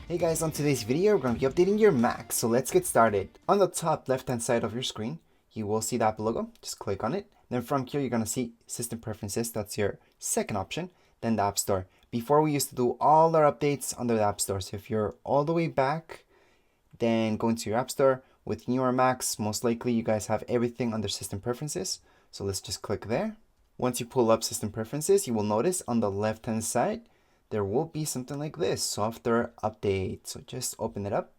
Hey guys, on today's video we're going to be updating your Mac, so let's get started. On the top left hand side of your screen, you will see the Apple logo. Just click on it. Then from here you're going to see System Preferences, that's your second option. Then the App Store. Before we used to do all our updates under the App Store, so if you're all the way back, then go into your App Store. With newer Macs, most likely you guys have everything under System Preferences. So let's just click there. Once you pull up System Preferences, you will notice on the left hand side, there will be something like this, software update. So just open it up.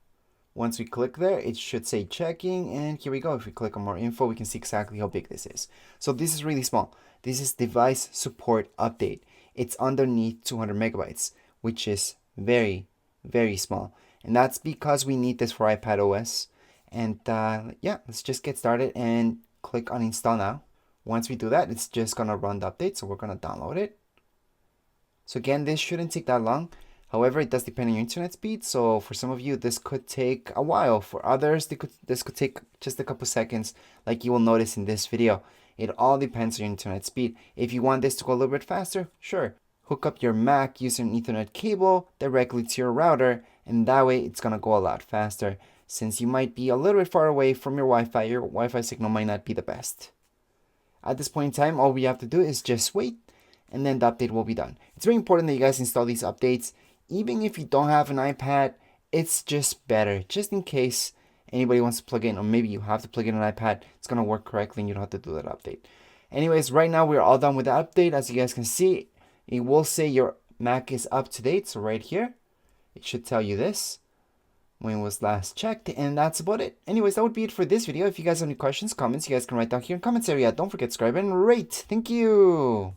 Once we click there, it should say checking, and here we go. If we click on more info, we can see exactly how big this is. So this is really small. This is device support update. It's underneath 200 megabytes, which is very, very small. And that's because we need this for iPad OS. And yeah, let's just get started and click on install now. Once we do that, it's just gonna run the update. So we're gonna download it. So again, this shouldn't take that long. However, it does depend on your internet speed. So for some of you, this could take a while. For others, this could take just a couple seconds, like you will notice in this video. It all depends on your internet speed. If you want this to go a little bit faster, sure. Hook up your Mac using an Ethernet cable directly to your router, and that way it's gonna go a lot faster. Since you might be a little bit far away from your Wi-Fi signal might not be the best. At this point in time, all we have to do is just wait, and then the update will be done. It's very important that you guys install these updates. Even if you don't have an iPad, it's just better. Just in case anybody wants to plug in, or maybe you have to plug in an iPad, it's going to work correctly and you don't have to do that update. Anyways, right now we're all done with the update. As you guys can see, it will say your Mac is up to date. So right here, it should tell you this, when it was last checked, and that's about it. Anyways, that would be it for this video. If you guys have any questions, comments, you guys can write down here in the comments area. Don't forget to subscribe and rate. Thank you.